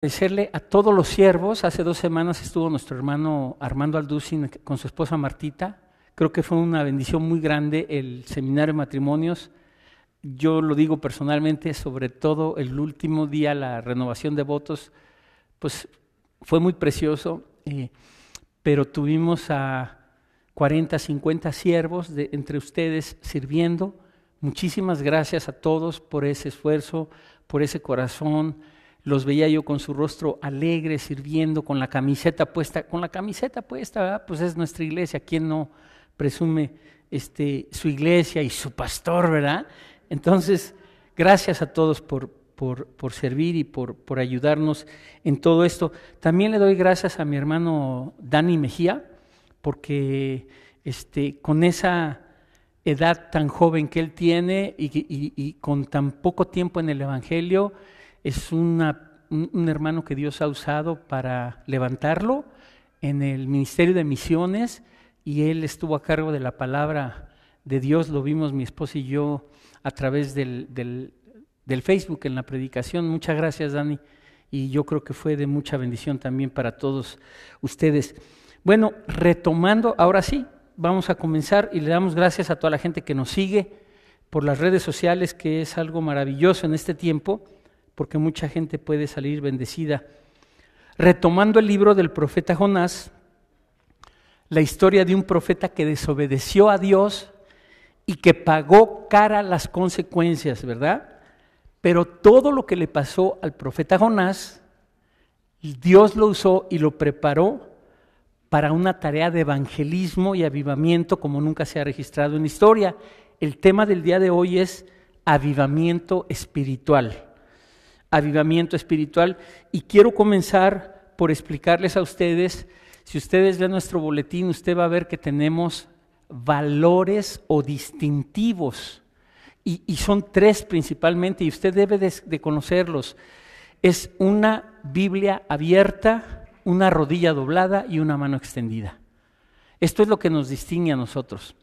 Agradecerle a todos los siervos. Hace 2 semanas estuvo nuestro hermano Armando Alducin con su esposa Martita. Creo que fue una bendición muy grande el seminario de matrimonios. Yo lo digo personalmente, sobre todo el último día, la renovación de votos, pues fue muy precioso, pero tuvimos a 40, 50 siervos entre ustedes sirviendo. Muchísimas gracias a todos por ese esfuerzo, por ese corazón. Los veía yo con su rostro alegre, sirviendo, con la camiseta puesta. Con la camiseta puesta, ¿verdad? Pues es nuestra iglesia. ¿Quién no presume su iglesia y su pastor, verdad? Entonces, gracias a todos por servir y por ayudarnos en todo esto. También le doy gracias a mi hermano Dani Mejía, porque con esa edad tan joven que él tiene y con tan poco tiempo en el Evangelio, es un hermano que Dios ha usado para levantarlo en el ministerio de misiones, y él estuvo a cargo de la palabra de Dios. Lo vimos mi esposa y yo a través del Facebook en la predicación. Muchas gracias, Dani, y yo creo que fue de mucha bendición también para todos ustedes. Bueno, retomando, ahora sí, vamos a comenzar, y le damos gracias a toda la gente que nos sigue por las redes sociales, que es algo maravilloso en este tiempo, porque mucha gente puede salir bendecida. Retomando el libro del profeta Jonás, la historia de un profeta que desobedeció a Dios y que pagó cara las consecuencias, ¿verdad? Pero todo lo que le pasó al profeta Jonás, Dios lo usó y lo preparó para una tarea de evangelismo y avivamiento como nunca se ha registrado en la historia. El tema del día de hoy es avivamiento espiritual. Avivamiento espiritual, y quiero comenzar por explicarles a ustedes. Si ustedes ven nuestro boletín, usted va a ver que tenemos valores o distintivos, y son 3 principalmente, y usted debe de conocerlos. Es una Biblia abierta, una rodilla doblada y una mano extendida. Esto es lo que nos distingue a nosotros.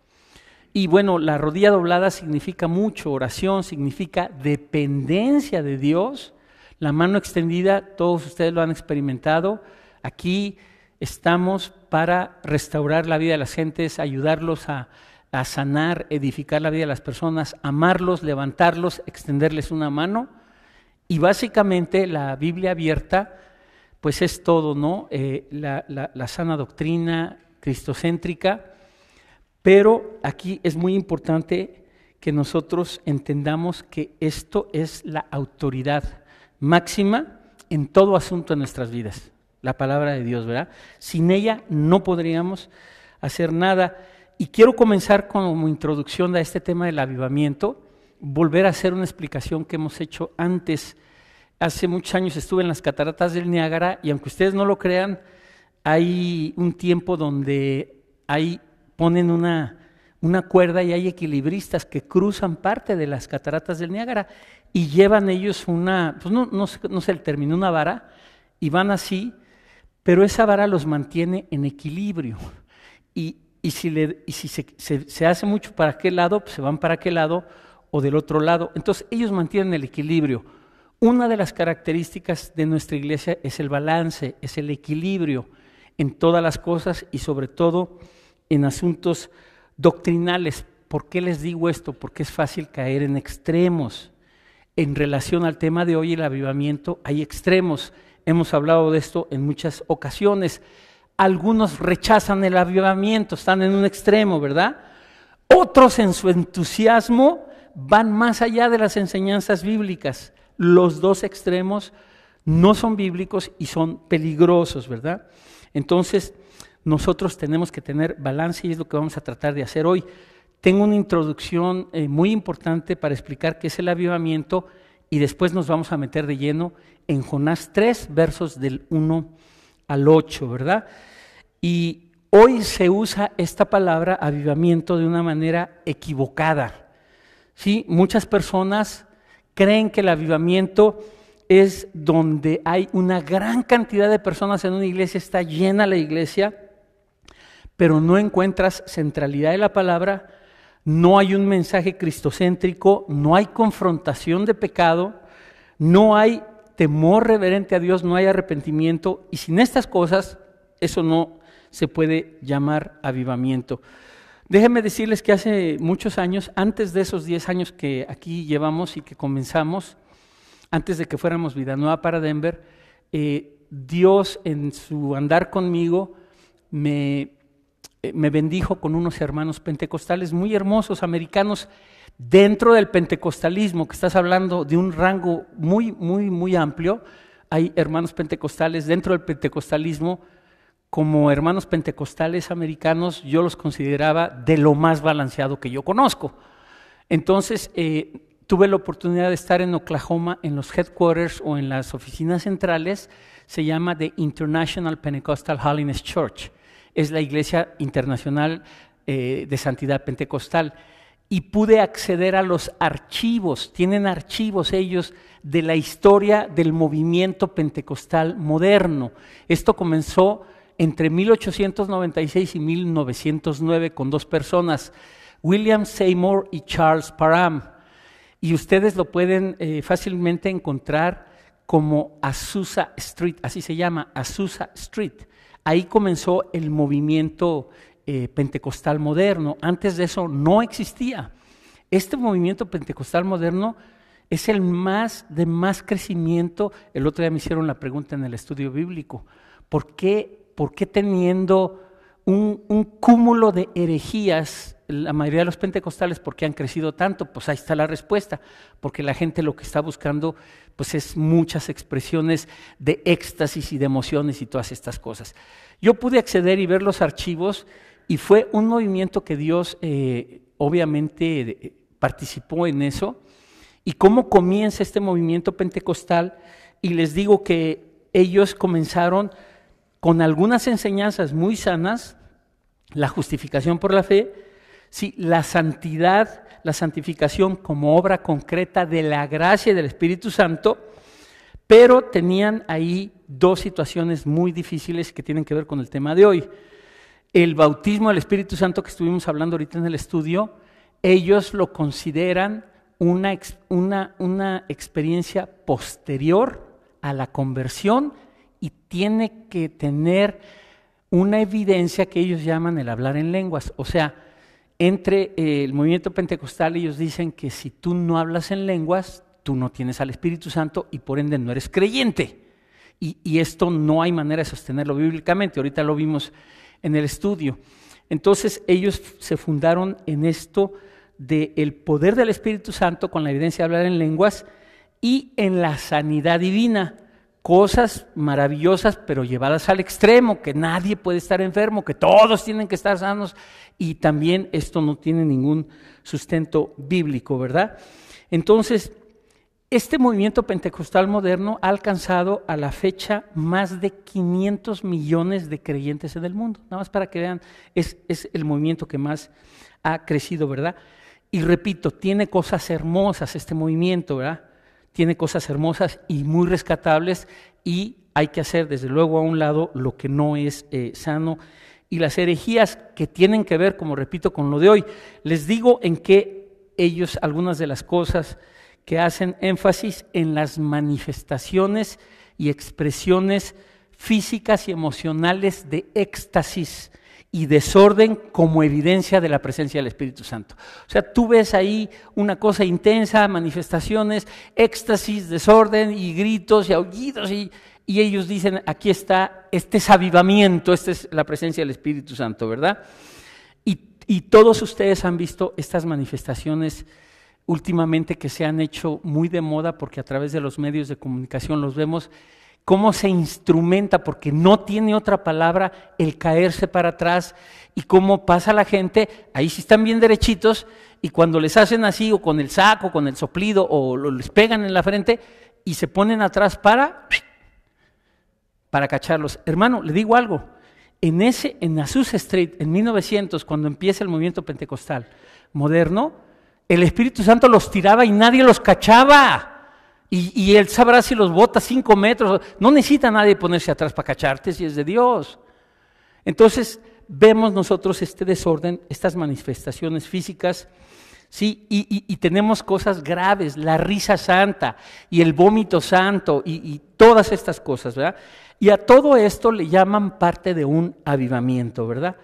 Y bueno, la rodilla doblada significa mucho, oración, significa dependencia de Dios. La mano extendida, todos ustedes lo han experimentado. Aquí estamos para restaurar la vida de las gentes, ayudarlos a sanar, edificar la vida de las personas, amarlos, levantarlos, extenderles una mano. Y básicamente la Biblia abierta, pues es todo, ¿no? La sana doctrina cristocéntrica. Pero aquí es muy importante que nosotros entendamos que esto es la autoridad máxima en todo asunto de nuestras vidas, la palabra de Dios, ¿verdad? Sin ella no podríamos hacer nada. Y quiero comenzar como introducción a este tema del avivamiento, volver a hacer una explicación que hemos hecho antes. Hace muchos años estuve en las cataratas del Niágara, y aunque ustedes no lo crean, hay un tiempo donde ponen una cuerda, y hay equilibristas que cruzan parte de las cataratas del Niágara y llevan ellos no sé el término, una vara, y van así, pero esa vara los mantiene en equilibrio. Y si se hace mucho para aquel lado, pues se van para aquel lado o del otro lado. Entonces ellos mantienen el equilibrio. Una de las características de nuestra iglesia es el balance, es el equilibrio en todas las cosas, y sobre todo en asuntos doctrinales. ¿Por qué les digo esto? Porque es fácil caer en extremos. En relación al tema de hoy, el avivamiento, hay extremos. Hemos hablado de esto en muchas ocasiones. Algunos rechazan el avivamiento, están en un extremo, ¿verdad? Otros, en su entusiasmo, van más allá de las enseñanzas bíblicas. Los 2 extremos no son bíblicos y son peligrosos, ¿verdad? Entonces, nosotros tenemos que tener balance, y es lo que vamos a tratar de hacer hoy. Tengo una introducción muy importante para explicar qué es el avivamiento, y después nos vamos a meter de lleno en Jonás 3, versos del 1 al 8, ¿verdad? Y hoy se usa esta palabra avivamiento de una manera equivocada. ¿Sí? Muchas personas creen que el avivamiento es donde hay una gran cantidad de personas en una iglesia, está llena la iglesia, pero no encuentras centralidad de la palabra, no hay un mensaje cristocéntrico, no hay confrontación de pecado, no hay temor reverente a Dios, no hay arrepentimiento, y sin estas cosas, eso no se puede llamar avivamiento. Déjenme decirles que hace muchos años, antes de esos 10 años que aquí llevamos y que comenzamos, antes de que fuéramos Vida Nueva para Denver, Dios en su andar conmigo me bendijo con unos hermanos pentecostales muy hermosos, americanos, dentro del pentecostalismo, que estás hablando de un rango muy, muy, muy amplio. Hay hermanos pentecostales dentro del pentecostalismo. Como hermanos pentecostales americanos, yo los consideraba de lo más balanceado que yo conozco. Entonces, tuve la oportunidad de estar en Oklahoma, en los headquarters o en las oficinas centrales. Se llama The International Pentecostal Holiness Church. Es la iglesia internacional de santidad pentecostal. Y pude acceder a los archivos, tienen archivos ellos de la historia del movimiento pentecostal moderno. Esto comenzó entre 1896 y 1909 con 2 personas, William Seymour y Charles Parham. Y ustedes lo pueden fácilmente encontrar como Azusa Street, así se llama, Azusa Street. Ahí comenzó el movimiento pentecostal moderno. Antes de eso no existía. Este movimiento pentecostal moderno es el de más crecimiento. El otro día me hicieron la pregunta en el estudio bíblico, ¿por qué teniendo un cúmulo de herejías, la mayoría de los pentecostales, por qué han crecido tanto? Pues ahí está la respuesta, porque la gente lo que está buscando pues es muchas expresiones de éxtasis y de emociones y todas estas cosas. Yo pude acceder y ver los archivos, y fue un movimiento que Dios obviamente participó en eso. Y cómo comienza este movimiento pentecostal, y les digo que ellos comenzaron con algunas enseñanzas muy sanas, la justificación por la fe, sí, la santidad, la santificación como obra concreta de la gracia y del Espíritu Santo, pero tenían ahí 2 situaciones muy difíciles que tienen que ver con el tema de hoy. El bautismo del Espíritu Santo que estuvimos hablando ahorita en el estudio, ellos lo consideran una experiencia posterior a la conversión, y tiene que tener una evidencia que ellos llaman el hablar en lenguas. O sea, entre el movimiento pentecostal ellos dicen que si tú no hablas en lenguas, tú no tienes al Espíritu Santo y por ende no eres creyente. Y esto no hay manera de sostenerlo bíblicamente, ahorita lo vimos en el estudio. Entonces ellos se fundaron en esto del poder del Espíritu Santo con la evidencia de hablar en lenguas y en la sanidad divina. Cosas maravillosas, pero llevadas al extremo, que nadie puede estar enfermo, que todos tienen que estar sanos, y también esto no tiene ningún sustento bíblico, ¿verdad? Entonces, este movimiento pentecostal moderno ha alcanzado a la fecha más de 500 millones de creyentes en el mundo. Nada más para que vean, es el movimiento que más ha crecido, ¿verdad? Y repito, tiene cosas hermosas este movimiento, ¿verdad? Tiene cosas hermosas y muy rescatables, y hay que hacer desde luego a un lado lo que no es sano, y las herejías que tienen que ver, como repito, con lo de hoy. Les digo en qué ellos, algunas de las cosas que hacen énfasis en las manifestaciones y expresiones físicas y emocionales de éxtasis y desorden como evidencia de la presencia del Espíritu Santo. O sea, tú ves ahí una cosa intensa, manifestaciones, éxtasis, desorden y gritos y aullidos, y ellos dicen, aquí está, este es avivamiento, esta es la presencia del Espíritu Santo, ¿verdad? Y todos ustedes han visto estas manifestaciones últimamente que se han hecho muy de moda, porque a través de los medios de comunicación los vemos, cómo se instrumenta, porque no tiene otra palabra, el caerse para atrás, y cómo pasa la gente, ahí sí están bien derechitos, y cuando les hacen así, o con el saco, con el soplido, o les pegan en la frente, y se ponen atrás para cacharlos. Hermano, le digo algo, en Azusa Street, en 1900, cuando empieza el movimiento pentecostal moderno, el Espíritu Santo los tiraba y nadie los cachaba. Y Él sabrá si los bota 5 metros. No necesita nadie ponerse atrás para cacharte si es de Dios. Entonces vemos nosotros este desorden, estas manifestaciones físicas Sí, y tenemos cosas graves, la risa santa y el vómito santo y todas estas cosas, ¿verdad? Y a todo esto le llaman parte de un avivamiento, ¿verdad?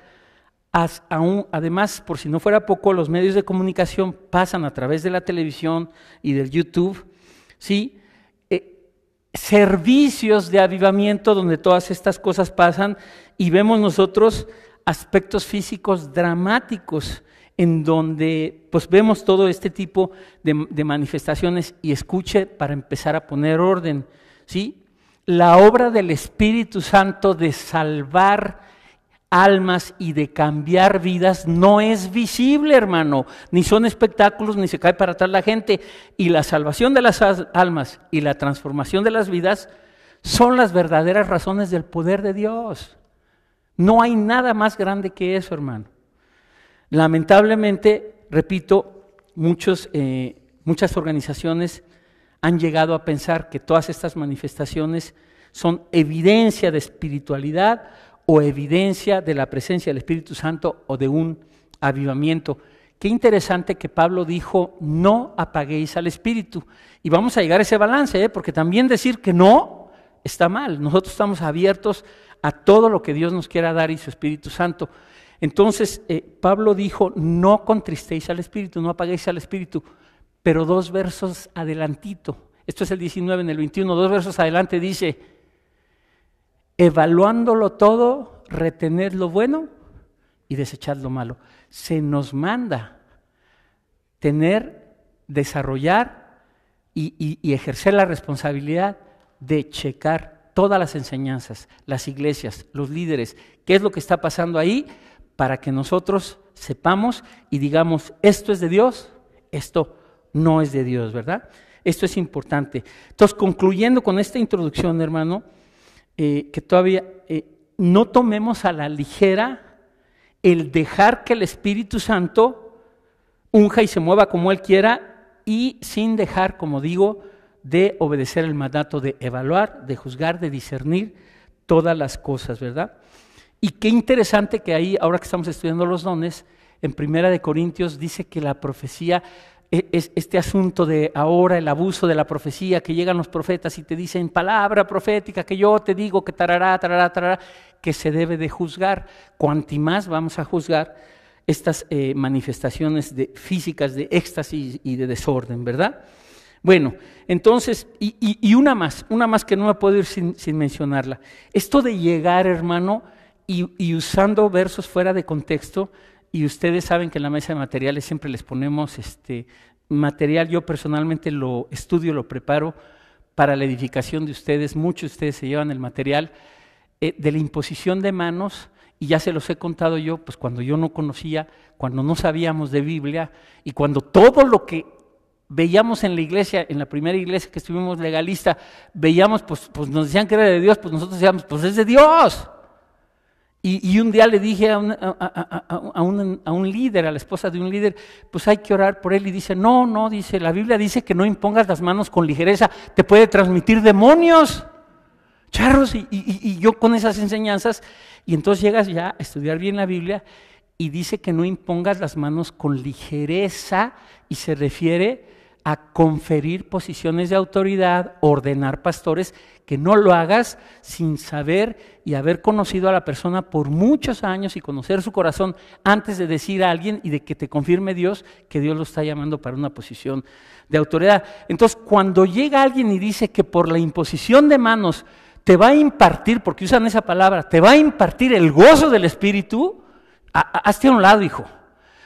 Además, por si no fuera poco, los medios de comunicación pasan a través de la televisión y del YouTube, ¿sí? Servicios de avivamiento donde todas estas cosas pasan y vemos nosotros aspectos físicos dramáticos en donde pues vemos todo este tipo de manifestaciones y escuche para empezar a poner orden, ¿sí? La obra del Espíritu Santo de salvar almas y de cambiar vidas no es visible, hermano, ni son espectáculos, ni se cae para atrás la gente, y la salvación de las almas y la transformación de las vidas son las verdaderas razones del poder de Dios. No hay nada más grande que eso, hermano. Lamentablemente, repito, muchas organizaciones han llegado a pensar que todas estas manifestaciones son evidencia de espiritualidad o evidencia de la presencia del Espíritu Santo o de un avivamiento. Qué interesante que Pablo dijo, no apaguéis al Espíritu. Y vamos a llegar a ese balance, porque también decir que no está mal. Nosotros estamos abiertos a todo lo que Dios nos quiera dar y su Espíritu Santo. Entonces, Pablo dijo, no contristéis al Espíritu, no apaguéis al Espíritu, pero 2 versos adelantito, esto es el 19, en el 21, 2 versos adelante dice, evaluándolo todo, retened lo bueno y desechad lo malo. Se nos manda desarrollar y ejercer la responsabilidad de checar todas las enseñanzas, las iglesias, los líderes, qué es lo que está pasando ahí, para que nosotros sepamos y digamos, esto es de Dios, esto no es de Dios, ¿verdad? Esto es importante. Entonces, concluyendo con esta introducción, hermano, que todavía no tomemos a la ligera el dejar que el Espíritu Santo unja y se mueva como Él quiera y sin dejar, como digo, de obedecer el mandato de evaluar, de juzgar, de discernir todas las cosas, ¿verdad? Y qué interesante que ahí, ahora que estamos estudiando los dones, en 1 Corintios dice que la profecía es este asunto de ahora el abuso de la profecía, que llegan los profetas y te dicen palabra profética, que yo te digo que tarará, tarará, tarará, que se debe de juzgar. Cuanti más vamos a juzgar estas manifestaciones físicas de éxtasis y de desorden, ¿verdad? Bueno, entonces, y una más que no me puedo ir sin mencionarla. Esto de llegar, hermano, y usando versos fuera de contexto, y ustedes saben que en la mesa de materiales siempre les ponemos material, yo personalmente lo estudio, lo preparo para la edificación de ustedes, muchos de ustedes se llevan el material de la imposición de manos, y ya se los he contado yo, pues cuando yo no conocía, cuando no sabíamos de Biblia, y cuando todo lo que veíamos en la iglesia, en la primera iglesia que estuvimos legalista, veíamos, pues nos decían que era de Dios, pues nosotros decíamos, pues es de Dios. Y un día le dije a un líder, a la esposa de un líder, pues hay que orar por él, y dice, no, dice, la Biblia dice que no impongas las manos con ligereza, te puede transmitir demonios, charros, y yo con esas enseñanzas, y entonces llegas ya a estudiar bien la Biblia, y dice que no impongas las manos con ligereza, y se refiere a conferir posiciones de autoridad, ordenar pastores, que no lo hagas sin saber y haber conocido a la persona por muchos años y conocer su corazón antes de decir a alguien y de que te confirme Dios que Dios lo está llamando para una posición de autoridad. Entonces, cuando llega alguien y dice que por la imposición de manos te va a impartir, porque usan esa palabra, te va a impartir el gozo del Espíritu, hazte a un lado, hijo.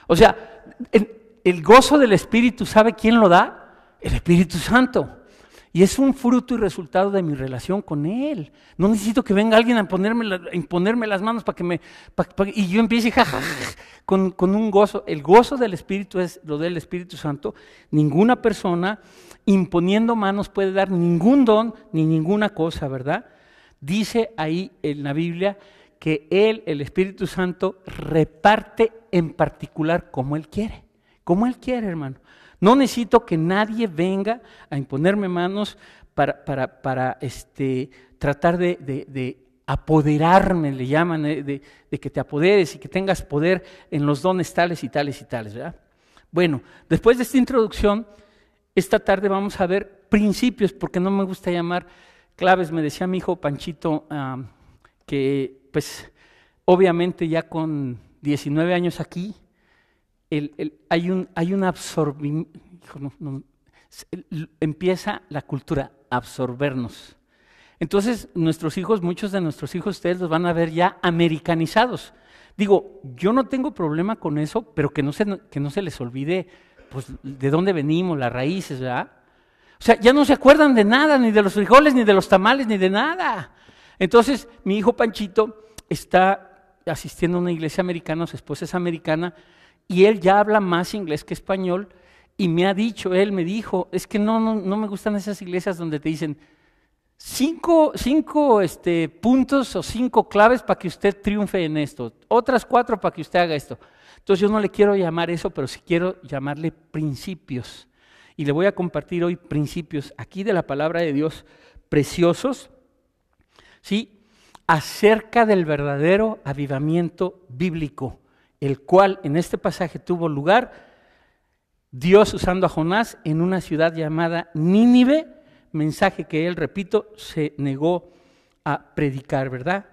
O sea, el gozo del Espíritu, ¿sabe quién lo da? El Espíritu Santo. Y es un fruto y resultado de mi relación con Él. No necesito que venga alguien a imponerme las manos para que y yo empiece con un gozo. El gozo del Espíritu es lo del Espíritu Santo. Ninguna persona imponiendo manos puede dar ningún don ni ninguna cosa, ¿verdad? Dice ahí en la Biblia que Él, el Espíritu Santo, reparte en particular como Él quiere. Como Él quiere, hermano. No necesito que nadie venga a imponerme manos para tratar de apoderarme, le llaman, de que te apoderes y que tengas poder en los dones tales y tales y tales, ¿verdad? Bueno, después de esta introducción, esta tarde vamos a ver principios, porque no me gusta llamar claves. Me decía mi hijo Panchito que pues obviamente ya con 19 años aquí, hay un absorbimiento, empieza la cultura a absorbernos. Entonces muchos de nuestros hijos, ustedes los van a ver ya americanizados. Digo, yo no tengo problema con eso, pero que no se les olvide pues, de dónde venimos, las raíces, ¿verdad? O sea, ya no se acuerdan de nada, ni de los frijoles, ni de los tamales, ni de nada. Entonces, mi hijo Panchito está asistiendo a una iglesia americana, su esposa es americana, y él ya habla más inglés que español, y me dijo, es que no me gustan esas iglesias donde te dicen, cinco puntos o 5 claves para que usted triunfe en esto, otras 4 para que usted haga esto. Entonces yo no le quiero llamar eso, pero sí quiero llamarle principios. Y le voy a compartir hoy principios aquí de la palabra de Dios, preciosos, ¿sí? Acerca del verdadero avivamiento bíblico, el cual en este pasaje tuvo lugar, Dios usando a Jonás en una ciudad llamada Nínive, mensaje que él, repito, se negó a predicar, ¿verdad?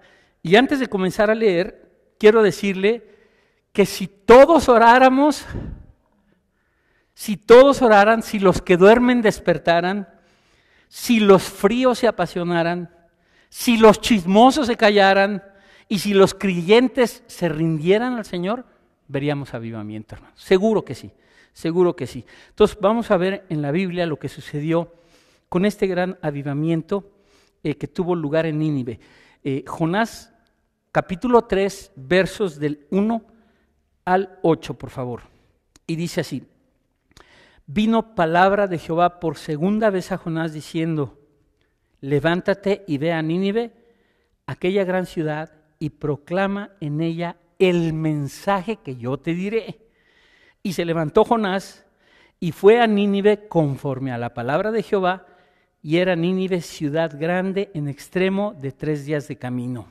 Y antes de comenzar a leer, quiero decirle que si todos oráramos, si los que duermen despertaran, si los fríos se apasionaran, si los chismosos se callaran y si los creyentes se rindieran al Señor, veríamos avivamiento, hermanos. Seguro que sí, seguro que sí. Entonces vamos a ver en la Biblia lo que sucedió con este gran avivamiento que tuvo lugar en Nínive. Jonás, capítulo 3, versos del 1 al 8, por favor. Y dice así: vino palabra de Jehová por segunda vez a Jonás diciendo, levántate y ve a Nínive, aquella gran ciudad, y proclama en ella el mensaje que yo te diré. Y se levantó Jonás y fue a Nínive conforme a la palabra de Jehová, y era Nínive ciudad grande en extremo de 3 días de camino.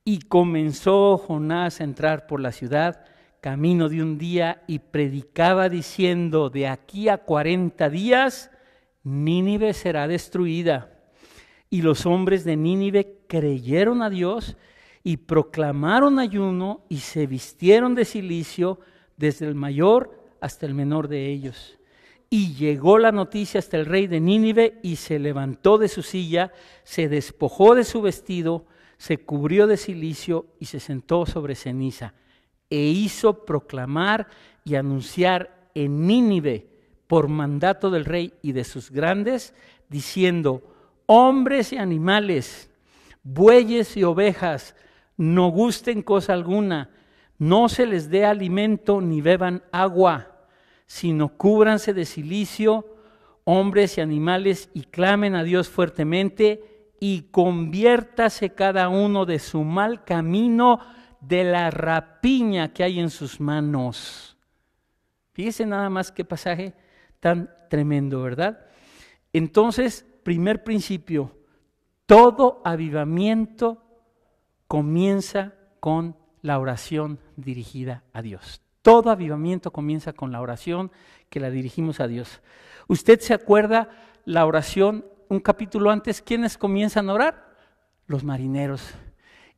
Y comenzó Jonás a entrar por la ciudad, camino de un día, y predicaba diciendo, de aquí a 40 días Nínive será destruida. Y los hombres de Nínive creyeron a Dios y proclamaron ayuno y se vistieron de cilicio desde el mayor hasta el menor de ellos. Y llegó la noticia hasta el rey de Nínive y se levantó de su silla, se despojó de su vestido, se cubrió de cilicio y se sentó sobre ceniza. E hizo proclamar y anunciar en Nínive por mandato del rey y de sus grandes, diciendo, hombres y animales, bueyes y ovejas, no gusten cosa alguna, no se les dé alimento ni beban agua, sino cúbranse de cilicio, hombres y animales, y clamen a Dios fuertemente, y conviértase cada uno de su mal camino, de la rapiña que hay en sus manos. Fíjense nada más qué pasaje tan tremendo, ¿verdad? Entonces, primer principio, todo avivamiento comienza con la oración dirigida a Dios. Todo avivamiento comienza con la oración que la dirigimos a Dios. ¿Usted se acuerda la oración un capítulo antes? ¿Quiénes comienzan a orar? Los marineros.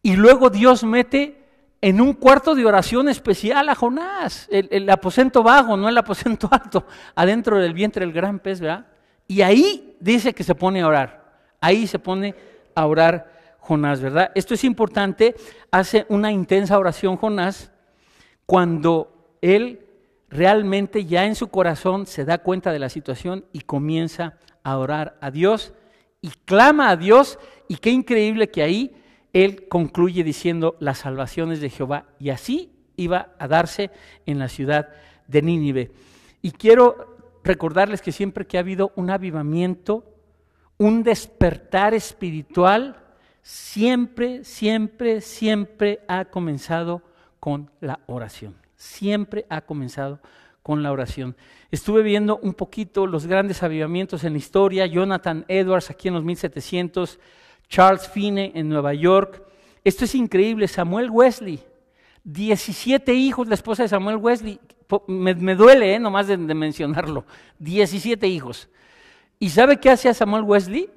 Y luego Dios mete en un cuarto de oración especial a Jonás, el aposento bajo, no el aposento alto, adentro del vientre del gran pez, ¿verdad? Y ahí dice que se pone a orar, ahí se pone a orar Jonás, ¿verdad? Esto es importante, hace una intensa oración Jonás cuando él realmente ya en su corazón se da cuenta de la situación y comienza a orar a Dios y clama a Dios, y qué increíble que ahí él concluye diciendo las salvaciones de Jehová, y así iba a darse en la ciudad de Nínive. Y quiero recordarles que siempre que ha habido un avivamiento, un despertar espiritual, siempre ha comenzado con la oración. Siempre ha comenzado con la oración. Estuve viendo un poquito los grandes avivamientos en la historia, Jonathan Edwards aquí en los 1700, Charles Finney en Nueva York. Esto es increíble. Samuel Wesley, 17 hijos, la esposa de Samuel Wesley. Me duele, nomás de mencionarlo. 17 hijos. ¿Y sabe qué hacía Samuel Wesley?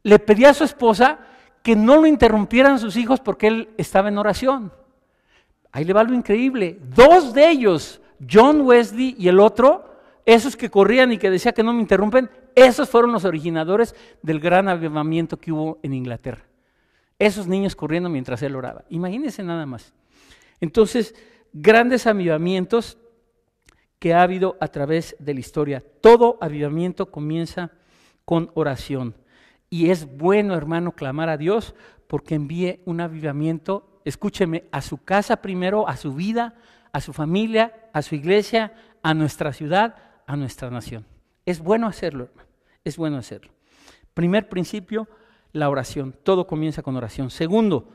Le pedía a su esposa que no lo interrumpieran sus hijos porque él estaba en oración. Ahí le va lo increíble. 2 de ellos, John Wesley y el otro, esos que corrían y que decía que no me interrumpen, esos fueron los originadores del gran avivamiento que hubo en Inglaterra. Esos niños corriendo mientras él oraba. Imagínense nada más. Entonces, grandes avivamientos que ha habido a través de la historia. Todo avivamiento comienza con oración. Y es bueno, hermano, clamar a Dios porque envíe un avivamiento, escúcheme, a su casa primero, a su vida, a su familia, a su iglesia, a nuestra ciudad, a nuestra nación. Es bueno hacerlo, hermano, es bueno hacerlo. Primer principio, la oración. Todo comienza con oración. Segundo,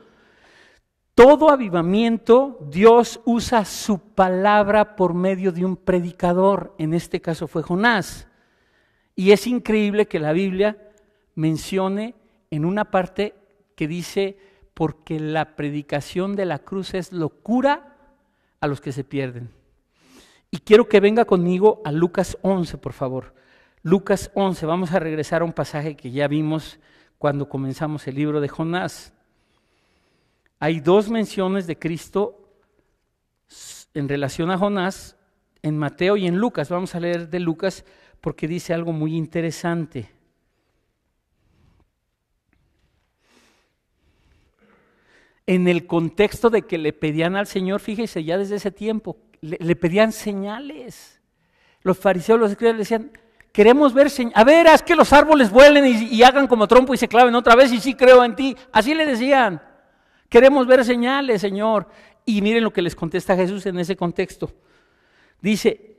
todo avivamiento, Dios usa su palabra por medio de un predicador. En este caso fue Jonás. Y es increíble que la Biblia mencione en una parte que dice, porque la predicación de la cruz es locura a los que se pierden. Y quiero que venga conmigo a Lucas 11, por favor. Lucas 11, vamos a regresar a un pasaje que ya vimos cuando comenzamos el libro de Jonás. Hay 2 menciones de Cristo en relación a Jonás, en Mateo y en Lucas. Vamos a leer de Lucas porque dice algo muy interesante. En el contexto de que le pedían al Señor, fíjese, ya desde ese tiempo, le pedían señales. Los fariseos, los escribas le decían, queremos ver señales. A ver, haz que los árboles vuelen y hagan como trompo y se claven otra vez y sí creo en ti. Así le decían, queremos ver señales, Señor. Y miren lo que les contesta Jesús en ese contexto. Dice,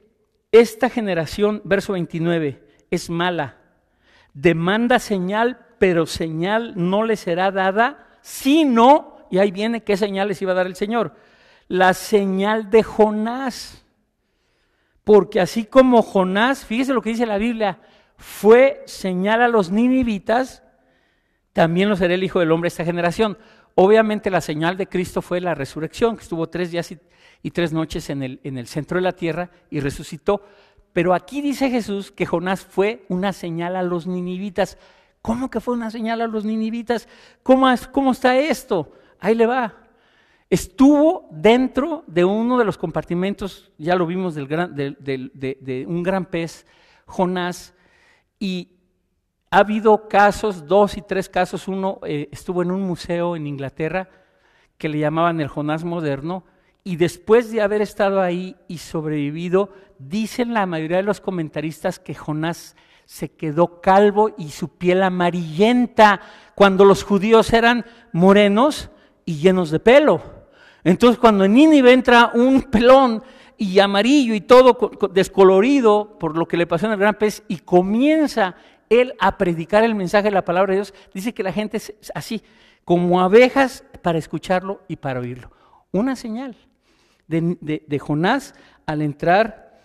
esta generación, verso 29, es mala. Demanda señal, pero señal no le será dada, sino... Y ahí viene qué señal les iba a dar el Señor. La señal de Jonás. Porque así como Jonás, fíjese lo que dice la Biblia, fue señal a los ninivitas, también lo será el Hijo del Hombre esta generación. Obviamente la señal de Cristo fue la resurrección, que estuvo 3 días y 3 noches en el centro de la tierra y resucitó. Pero aquí dice Jesús que Jonás fue una señal a los ninivitas. ¿Cómo que fue una señal a los ninivitas? ¿Cómo está esto? Ahí le va. Estuvo dentro de uno de los compartimentos, ya lo vimos, de un gran pez, Jonás, y ha habido casos, 2 y 3 casos. Uno estuvo en un museo en Inglaterra que le llamaban el Jonás moderno, y después de haber estado ahí y sobrevivido, dicen la mayoría de los comentaristas que Jonás se quedó calvo y su piel amarillenta cuando los judíos eran morenos y llenos de pelo. Entonces cuando en Nínive entra un pelón y amarillo y todo descolorido por lo que le pasó en el gran pez y comienza él a predicar el mensaje de la palabra de Dios, dice que la gente es así, como abejas para escucharlo y para oírlo. Una señal de Jonás al entrar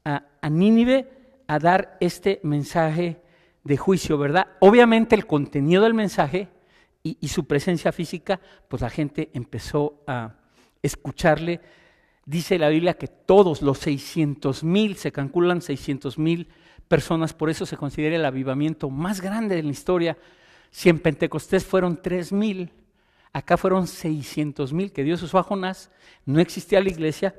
a Nínive a dar este mensaje de juicio, ¿verdad? Obviamente el contenido del mensaje y su presencia física, pues la gente empezó a escucharle. Dice la Biblia que todos los 600,000, se calculan 600,000 personas, por eso se considera el avivamiento más grande de la historia. Si en Pentecostés fueron 3,000, acá fueron 600,000 que Dios usó a Jonás, no existía la iglesia,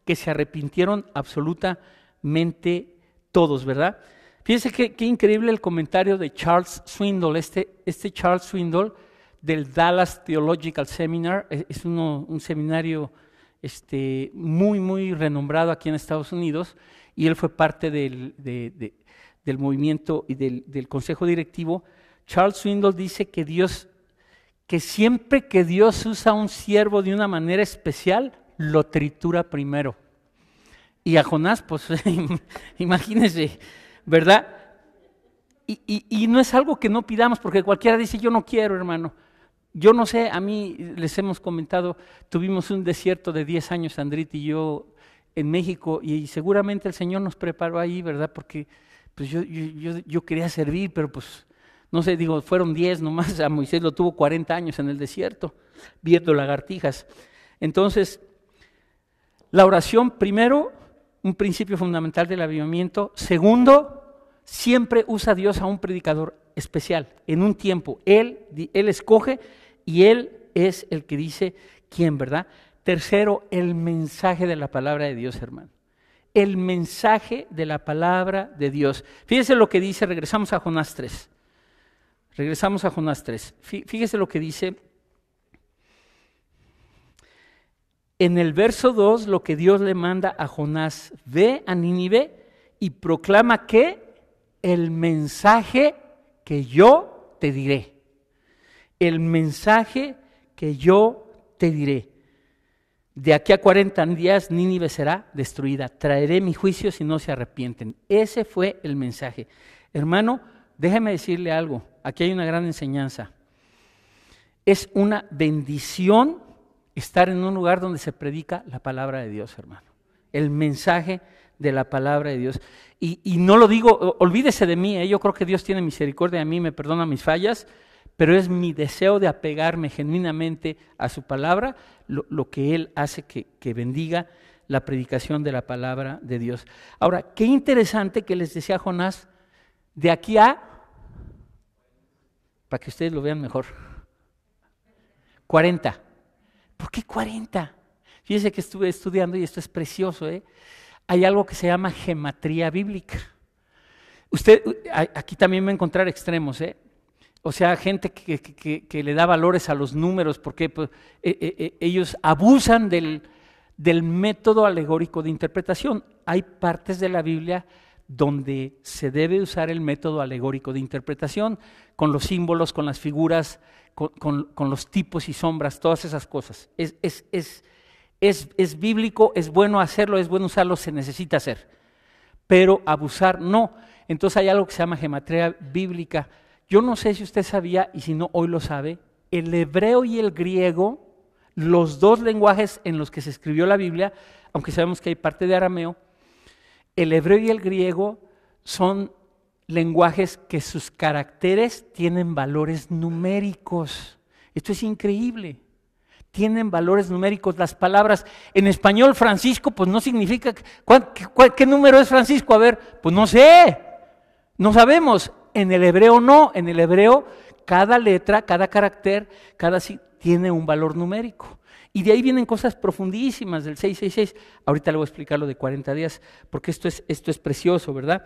que se arrepintieron absolutamente todos, ¿verdad? Fíjense qué increíble el comentario de Charles Swindoll. Este Charles Swindoll del Dallas Theological Seminar, es un seminario muy, muy renombrado aquí en Estados Unidos, y él fue parte del movimiento y del consejo directivo. Charles Swindoll dice que siempre que Dios usa a un siervo de una manera especial, lo tritura primero. Y a Jonás, pues imagínense, ¿verdad? Y no es algo que no pidamos, porque cualquiera dice, yo no quiero, hermano. Yo no sé, a mí les hemos comentado, tuvimos un desierto de 10 años, Sandrita y yo, en México, y seguramente el Señor nos preparó ahí, ¿verdad? Porque pues yo quería servir, pero pues, no sé, digo, fueron 10 nomás, a Moisés lo tuvo 40 años en el desierto, viendo lagartijas. Entonces, la oración primero un principio fundamental del avivamiento. Segundo, siempre usa Dios a un predicador especial, en un tiempo. Él escoge y Él es el que dice quién, ¿verdad? Tercero, el mensaje de la palabra de Dios, hermano. El mensaje de la palabra de Dios. Fíjese lo que dice, regresamos a Jonás 3. Fíjese lo que dice en el verso 2, lo que Dios le manda a Jonás: ve a Nínive y proclama que el mensaje que yo te diré. El mensaje que yo te diré. De aquí a 40 días Nínive será destruida. Traeré mi juicio si no se arrepienten. Ese fue el mensaje. Hermano, déjeme decirle algo. Aquí hay una gran enseñanza. Es una bendición estar en un lugar donde se predica la palabra de Dios, hermano. El mensaje de la palabra de Dios. Y no lo digo, olvídese de mí, yo creo que Dios tiene misericordia de mí, me perdona mis fallas, pero es mi deseo de apegarme genuinamente a su palabra, lo que Él hace que bendiga la predicación de la palabra de Dios. Ahora, qué interesante que les decía Jonás, de aquí a, para que ustedes lo vean mejor, 40. ¿Por qué 40? Fíjense que estuve estudiando y esto es precioso, Hay algo que se llama gematría bíblica. Usted, aquí también va a encontrar extremos, O sea, gente que le da valores a los números porque pues, ellos abusan del método alegórico de interpretación. Hay partes de la Biblia donde se debe usar el método alegórico de interpretación, con los símbolos, con las figuras, con los tipos y sombras, todas esas cosas. Es bíblico, es bueno hacerlo, es bueno usarlo, se necesita hacer. Pero abusar no. Entonces hay algo que se llama gematría bíblica. Yo no sé si usted sabía, y si no, hoy lo sabe, el hebreo y el griego, los dos lenguajes en los que se escribió la Biblia, aunque sabemos que hay parte de arameo, el hebreo y el griego son lenguajes que sus caracteres tienen valores numéricos. Esto es increíble. Tienen valores numéricos. Las palabras, en español Francisco, pues no significa, ¿qué número es Francisco? A ver, pues no sé, no sabemos. En el hebreo no, en el hebreo cada letra, cada carácter, tiene un valor numérico. Y de ahí vienen cosas profundísimas del 666. Ahorita le voy a explicar lo de 40 días, porque esto es precioso, ¿verdad?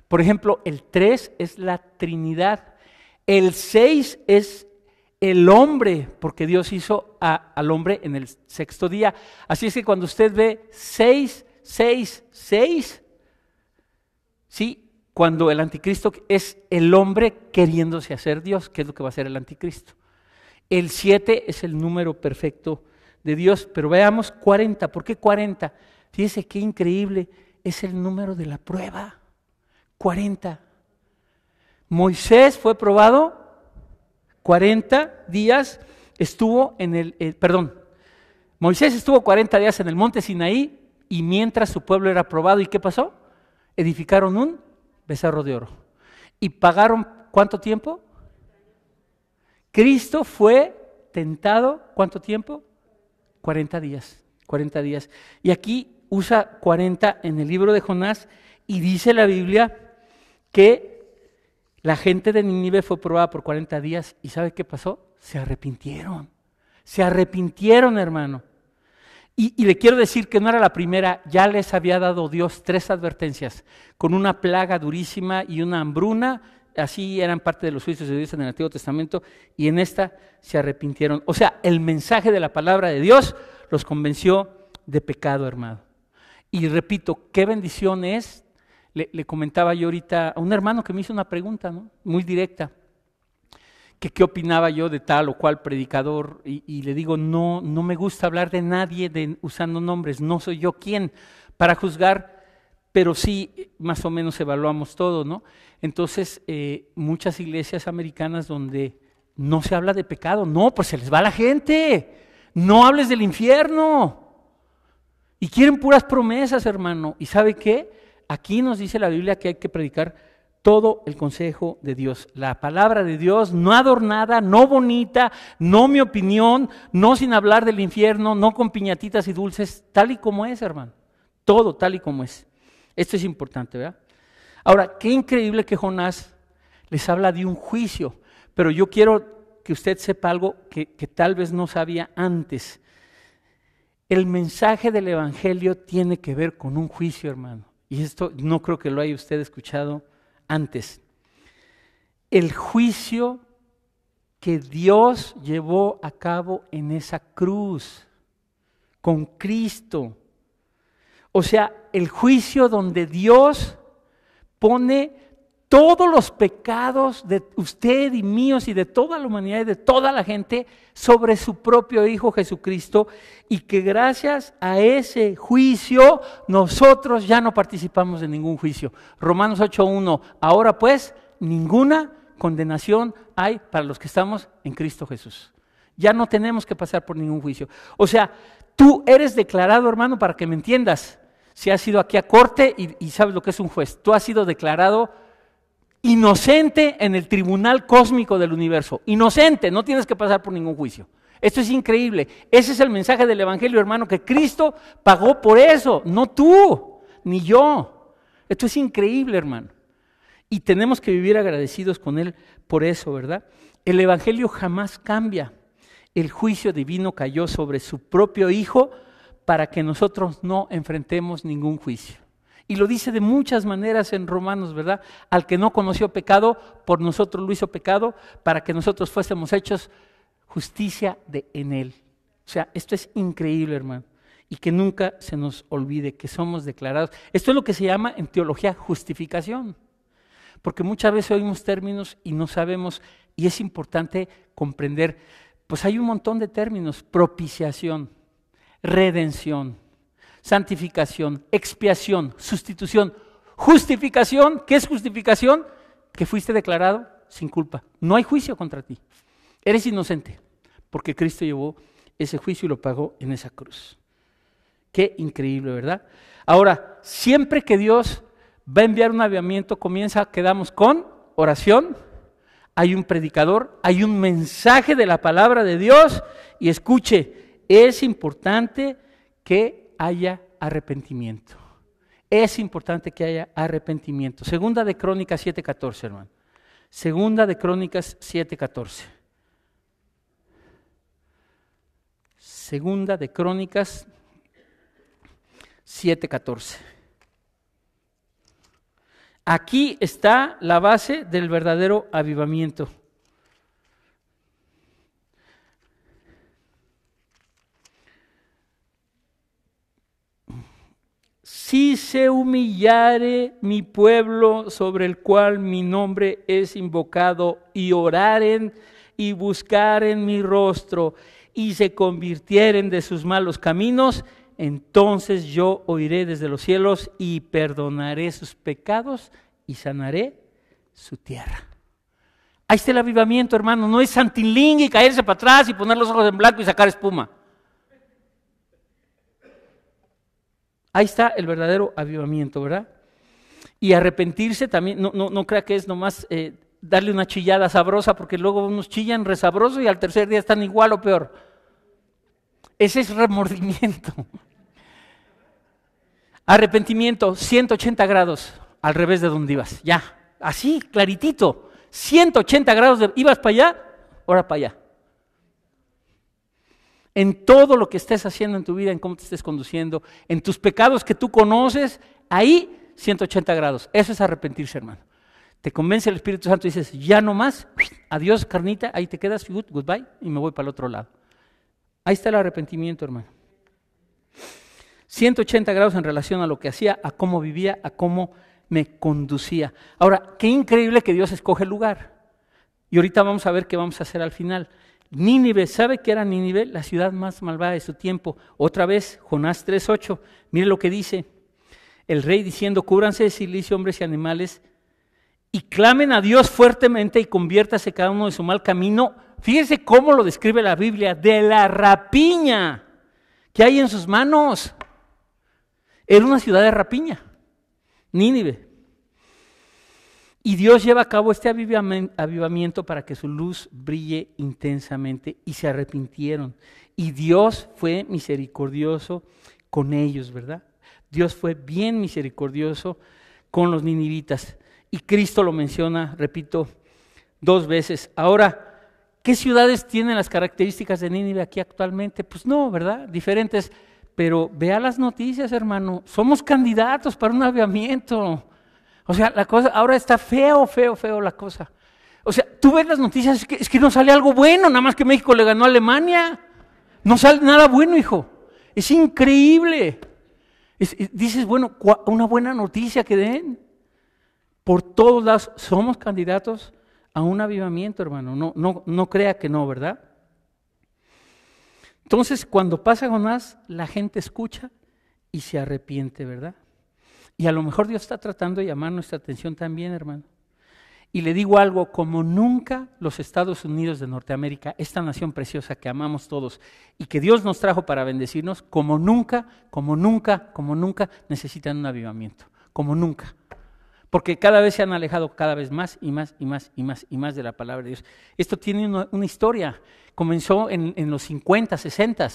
Por ejemplo, el 3 es la Trinidad. El 6 es el hombre, porque Dios hizo al hombre en el sexto día. Así es que cuando usted ve 6, 6, 6, ¿sí? Cuando el anticristo es el hombre queriéndose hacer Dios, que es lo que va a hacer el anticristo. El 7 es el número perfecto de Dios, pero veamos 40. ¿Por qué 40? Fíjese qué increíble, es el número de la prueba. 40. Moisés fue probado 40 días, Moisés estuvo 40 días en el monte Sinaí y mientras su pueblo era probado, ¿y qué pasó? Edificaron un becerro de oro. ¿Y pagaron cuánto tiempo? Cristo fue tentado, ¿cuánto tiempo? 40 días. 40 días. Y aquí usa 40 en el libro de Jonás y dice la Biblia que la gente de Nínive fue probada por 40 días y ¿sabe qué pasó? Se arrepintieron. Se arrepintieron, hermano. Y le quiero decir que no era la primera, ya les había dado Dios 3 advertencias, con una plaga durísima y una hambruna, así eran parte de los juicios de Dios en el Antiguo Testamento, y en esta se arrepintieron. O sea, el mensaje de la palabra de Dios los convenció de pecado, hermano. Y repito, qué bendición es, le comentaba yo ahorita a un hermano que me hizo una pregunta, ¿no? Muy directa, que qué opinaba yo de tal o cual predicador, y le digo, no me gusta hablar de nadie usando nombres, no soy yo quien para juzgar, pero sí más o menos evaluamos todo, ¿no? Entonces, muchas iglesias americanas donde no se habla de pecado, no, pues se les va la gente, no hables del infierno, y quieren puras promesas, hermano, ¿y sabe qué? Aquí nos dice la Biblia que hay que predicar todo el consejo de Dios, la palabra de Dios, no adornada, no bonita, no mi opinión, no sin hablar del infierno, no con piñatitas y dulces, tal y como es, hermano, todo tal y como es. Esto es importante, ¿verdad? Ahora, qué increíble que Jonás les habla de un juicio, pero yo quiero que usted sepa algo que tal vez no sabía antes. El mensaje del Evangelio tiene que ver con un juicio, hermano, y esto no creo que lo haya usted escuchado antes. El juicio que Dios llevó a cabo en esa cruz, con Cristo. O sea, el juicio donde Dios pone todos los pecados de usted y míos y de toda la humanidad y de toda la gente sobre su propio Hijo Jesucristo, y que gracias a ese juicio nosotros ya no participamos de ningún juicio. Romanos 8:1, ahora pues ninguna condenación hay para los que estamos en Cristo Jesús. Ya no tenemos que pasar por ningún juicio. O sea, tú eres declarado, hermano, para que me entiendas, si has ido aquí a corte y sabes lo que es un juez, tú has sido declarado inocente en el tribunal cósmico del universo. Inocente, no tienes que pasar por ningún juicio. Esto es increíble. Ese es el mensaje del Evangelio, hermano, que Cristo pagó por eso, no tú, ni yo. Esto es increíble, hermano. Y tenemos que vivir agradecidos con Él por eso, ¿verdad? El Evangelio jamás cambia. El juicio divino cayó sobre su propio Hijo para que nosotros no enfrentemos ningún juicio. Y lo dice de muchas maneras en Romanos, ¿verdad? Al que no conoció pecado, por nosotros lo hizo pecado, para que nosotros fuésemos hechos justicia en Él. O sea, esto es increíble, hermano. Y que nunca se nos olvide que somos declarados. Esto es lo que se llama en teología justificación. Porque muchas veces oímos términos y no sabemos, y es importante comprender, pues hay un montón de términos: propiciación, redención, santificación, expiación, sustitución, justificación. ¿Qué es justificación? Que fuiste declarado sin culpa. No hay juicio contra ti. Eres inocente, porque Cristo llevó ese juicio y lo pagó en esa cruz. Qué increíble, ¿verdad? Ahora, siempre que Dios va a enviar un avivamiento, quedamos con oración, hay un predicador, hay un mensaje de la palabra de Dios, y escuche, es importante que haya arrepentimiento. Es importante que haya arrepentimiento. Segunda de Crónicas 7:14, hermano. Segunda de Crónicas 7:14. Segunda de Crónicas 7:14. Aquí está la base del verdadero avivamiento. Si se humillare mi pueblo sobre el cual mi nombre es invocado, y oraren y buscaren mi rostro, y se convirtieren de sus malos caminos, entonces yo oiré desde los cielos y perdonaré sus pecados y sanaré su tierra. Ahí está el avivamiento, hermano. No es santiling y caerse para atrás y poner los ojos en blanco y sacar espuma. Ahí está el verdadero avivamiento, ¿verdad? Y arrepentirse también, no crea que es nomás darle una chillada sabrosa, porque luego unos chillan resabroso y al tercer día están igual o peor. Ese es remordimiento. Arrepentimiento, 180 grados al revés de donde ibas, ya, así, claritito, 180 grados, ibas para allá, ahora para allá. En todo lo que estés haciendo en tu vida, en cómo te estés conduciendo, en tus pecados que tú conoces, ahí 180 grados, eso es arrepentirse, hermano. Te convence el Espíritu Santo y dices, ya no más, adiós carnita, ahí te quedas, goodbye, y me voy para el otro lado. Ahí está el arrepentimiento, hermano. 180 grados en relación a lo que hacía, a cómo vivía, a cómo me conducía. Ahora, qué increíble que Dios escoge el lugar. Y ahorita vamos a ver qué vamos a hacer al final. Nínive, ¿sabe qué era Nínive? La ciudad más malvada de su tiempo. Otra vez, Jonás 3:8. Mire lo que dice el rey diciendo, cúbranse de silicio hombres y animales y clamen a Dios fuertemente y conviértase cada uno de su mal camino. Fíjense cómo lo describe la Biblia, de la rapiña que hay en sus manos. Era una ciudad de rapiña, Nínive. Y Dios lleva a cabo este avivamiento para que su luz brille intensamente, y se arrepintieron. Y Dios fue misericordioso con ellos, ¿verdad? Dios fue bien misericordioso con los ninivitas. Y Cristo lo menciona, repito, 2 veces. Ahora, ¿qué ciudades tienen las características de Nínive aquí actualmente? Pues no, ¿verdad? Diferentes. Pero vea las noticias, hermano. Somos candidatos para un avivamiento. O sea, la cosa ahora está feo la cosa. O sea, tú ves las noticias, es que no sale algo bueno, nada más que México le ganó a Alemania. No sale nada bueno, hijo. Es increíble. Dices, bueno, una buena noticia que den. Por todos lados, somos candidatos a un avivamiento, hermano. No crea que no, ¿verdad? Entonces, cuando pasa Jonás, la gente escucha y se arrepiente, ¿verdad? Y a lo mejor Dios está tratando de llamar nuestra atención también, hermano. Y le digo algo, como nunca los Estados Unidos de Norteamérica, esta nación preciosa que amamos todos y que Dios nos trajo para bendecirnos, como nunca necesitan un avivamiento, como nunca. Porque cada vez se han alejado cada vez más y más de la palabra de Dios. Esto tiene una historia, comenzó en los 50, 60.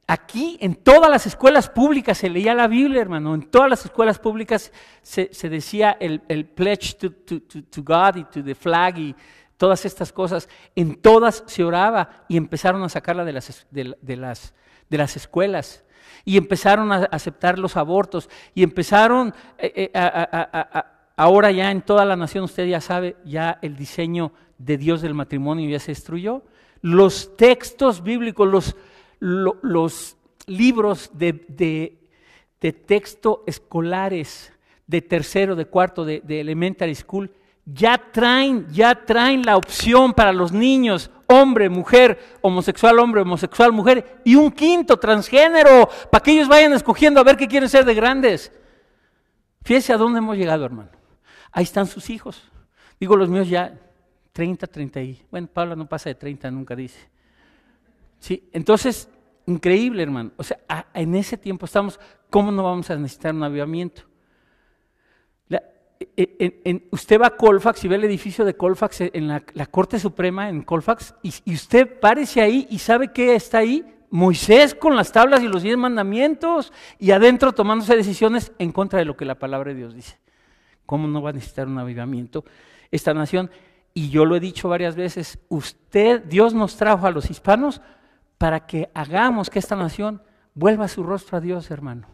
Aquí en todas las escuelas públicas se leía la Biblia, hermano. En todas las escuelas públicas se decía el pledge to God y to the flag y todas estas cosas. En todas se oraba y empezaron a sacarla de las escuelas. Y empezaron a aceptar los abortos. Y empezaron, ahora ya en toda la nación, usted ya sabe, ya el diseño de Dios del matrimonio ya se destruyó. Los textos bíblicos, los libros de texto escolares de tercero, de cuarto, de elementary school, ya traen la opción para los niños, hombre, mujer, homosexual, hombre, homosexual, mujer, y un quinto, transgénero, para que ellos vayan escogiendo a ver qué quieren ser de grandes. Fíjese a dónde hemos llegado, hermano. Ahí están sus hijos. Digo, los míos ya 30 bueno, Paula no pasa de 30, nunca dice. Sí, entonces, increíble, hermano. O sea, en ese tiempo estamos, ¿cómo no vamos a necesitar un avivamiento? Usted va a Colfax y ve el edificio de Colfax en la Corte Suprema en Colfax y usted párese ahí y ¿sabe qué está ahí? Moisés con las tablas y los 10 mandamientos y adentro tomándose decisiones en contra de lo que la palabra de Dios dice. ¿Cómo no va a necesitar un avivamiento esta nación? Y yo lo he dicho varias veces, Dios nos trajo a los hispanos para que hagamos que esta nación vuelva su rostro a Dios, hermano.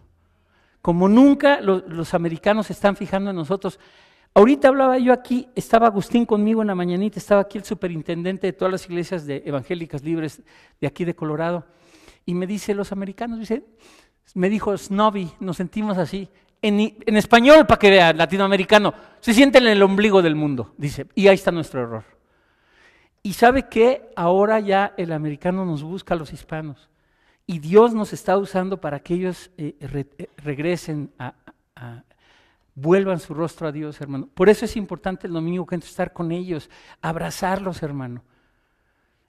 Como nunca los americanos se están fijando en nosotros. Ahorita hablaba yo aquí, estaba Agustín conmigo en la mañanita, estaba aquí el superintendente de todas las iglesias evangélicas libres de aquí de Colorado, y me dice, los americanos, me dijo snobby, nos sentimos así, en español para que vea, latinoamericano, se sienten en el ombligo del mundo, dice, y ahí está nuestro error. Y ¿sabe qué? Ahora ya el americano nos busca a los hispanos. Y Dios nos está usando para que ellos regresen, vuelvan su rostro a Dios, hermano. Por eso es importante el domingo que estar con ellos, abrazarlos, hermano.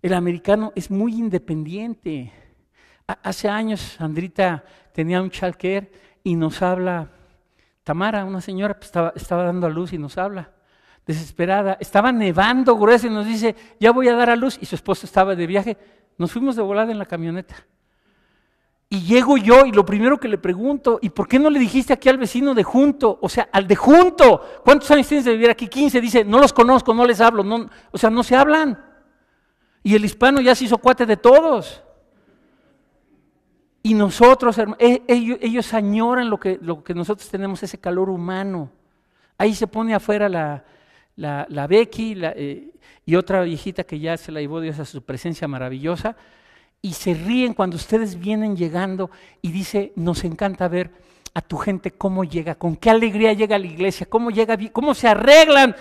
El americano es muy independiente. Hace años Sandrita tenía un childcare y nos habla, Tamara, una señora, pues estaba dando a luz y nos habla, desesperada. Estaba nevando grueso y nos dice, ya voy a dar a luz. Y su esposo estaba de viaje. Nos fuimos de volada en la camioneta. Y llego yo y lo primero que le pregunto, ¿y por qué no le dijiste aquí al vecino de junto? O sea, al de junto. ¿Cuántos años tienes de vivir aquí? 15. Dice, no los conozco, no les hablo. No, o sea, no se hablan. Y el hispano ya se hizo cuate de todos. Y nosotros, ellos añoran lo que nosotros tenemos, ese calor humano. Ahí se pone afuera la Becky y otra viejita que ya se la llevó Dios a su presencia maravillosa. Y se ríen cuando ustedes vienen llegando y dice, nos encanta ver a tu gente cómo llega, con qué alegría llega a la iglesia, cómo se arreglan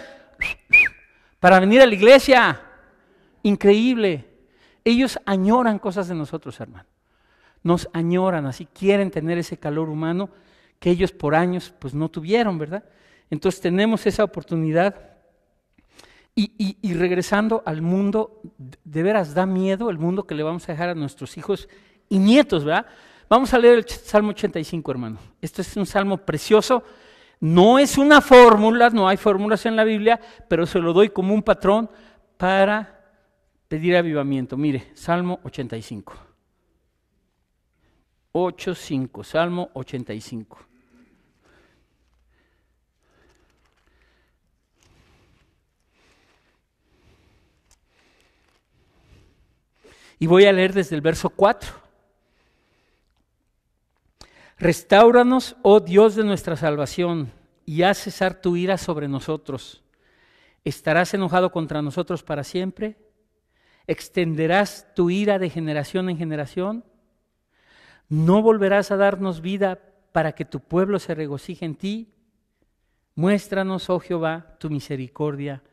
para venir a la iglesia. Increíble. Ellos añoran cosas de nosotros, hermano. Nos añoran, así quieren tener ese calor humano que ellos por años pues no tuvieron, ¿verdad? Entonces tenemos esa oportunidad. Y regresando al mundo, de veras da miedo el mundo que le vamos a dejar a nuestros hijos y nietos, ¿verdad? Vamos a leer el Salmo 85, hermano. Esto es un salmo precioso. No es una fórmula, no hay fórmulas en la Biblia, pero se lo doy como un patrón para pedir avivamiento. Mire, Salmo 85. 8:5, Salmo 85. Y voy a leer desde el verso 4. Restáuranos, oh Dios de nuestra salvación, y haz cesar tu ira sobre nosotros. ¿Estarás enojado contra nosotros para siempre? ¿Extenderás tu ira de generación en generación? ¿No volverás a darnos vida para que tu pueblo se regocije en ti? Muéstranos, oh Jehová, tu misericordia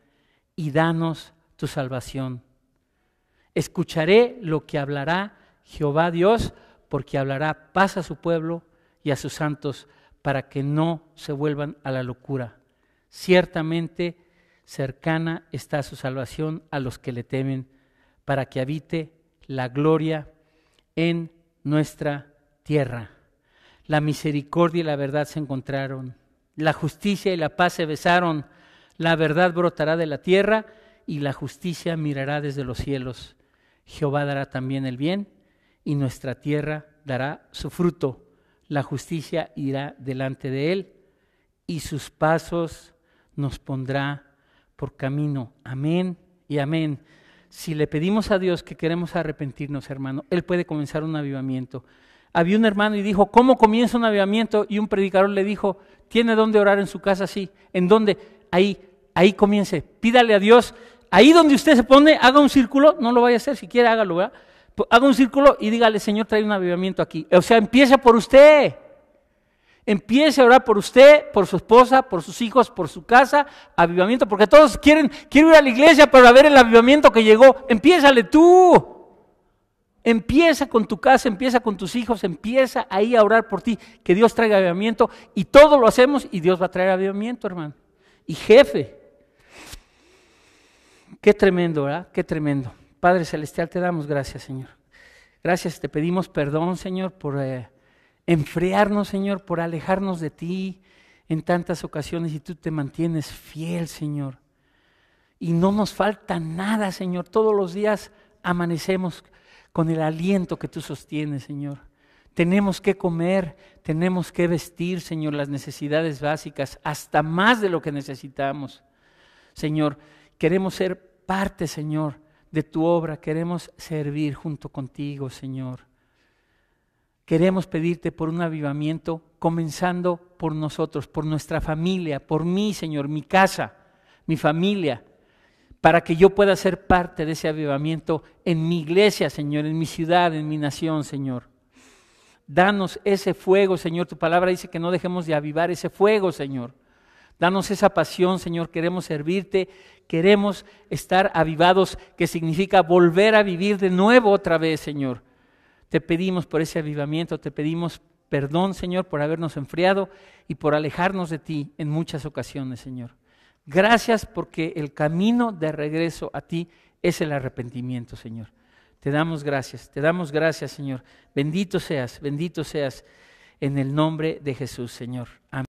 y danos tu salvación. Escucharé lo que hablará Jehová Dios, porque hablará paz a su pueblo y a sus santos, para que no se vuelvan a la locura. Ciertamente cercana está su salvación a los que le temen, para que habite la gloria en nuestra tierra. La misericordia y la verdad se encontraron, la justicia y la paz se besaron, la verdad brotará de la tierra y la justicia mirará desde los cielos. Jehová dará también el bien y nuestra tierra dará su fruto. La justicia irá delante de él y sus pasos nos pondrá por camino. Amén y amén. Si le pedimos a Dios que queremos arrepentirnos, hermano, Él puede comenzar un avivamiento. Había un hermano y dijo, ¿cómo comienza un avivamiento? Y un predicador le dijo, ¿tiene dónde orar en su casa? Sí. ¿En dónde? Ahí comience. Pídale a Dios. Ahí donde usted se pone, haga un círculo, no lo vaya a hacer, si quiere hágalo, ¿verdad? Haga un círculo y dígale, Señor, trae un avivamiento aquí. O sea, empieza por usted. Empiece a orar por usted, por su esposa, por sus hijos, por su casa, avivamiento, porque todos quieren ir a la iglesia para ver el avivamiento que llegó. Empiézale tú. Empieza con tu casa, empieza con tus hijos, empieza ahí a orar por ti, que Dios traiga avivamiento, y todo lo hacemos y Dios va a traer avivamiento, hermano. Y jefe, qué tremendo, ¿verdad? Qué tremendo. Padre Celestial, te damos gracias, Señor. Gracias, te pedimos perdón, Señor, por enfriarnos, Señor, por alejarnos de ti en tantas ocasiones, y tú te mantienes fiel, Señor. Y no nos falta nada, Señor. Todos los días amanecemos con el aliento que tú sostienes, Señor. Tenemos que comer, tenemos que vestir, Señor, las necesidades básicas, hasta más de lo que necesitamos. Señor, queremos ser parte, Señor, de tu obra, queremos servir junto contigo, Señor. Queremos pedirte por un avivamiento, comenzando por nosotros, por nuestra familia, por mí, Señor, mi casa, mi familia, para que yo pueda ser parte de ese avivamiento en mi iglesia, Señor, en mi ciudad, en mi nación, Señor. Danos ese fuego, Señor. Tu palabra dice que no dejemos de avivar ese fuego, Señor. Danos esa pasión, Señor. Queremos servirte, queremos estar avivados, que significa volver a vivir de nuevo otra vez, Señor. Te pedimos por ese avivamiento, te pedimos perdón, Señor, por habernos enfriado y por alejarnos de ti en muchas ocasiones, Señor. Gracias porque el camino de regreso a ti es el arrepentimiento, Señor. Te damos gracias, Señor. Bendito seas en el nombre de Jesús, Señor. Amén.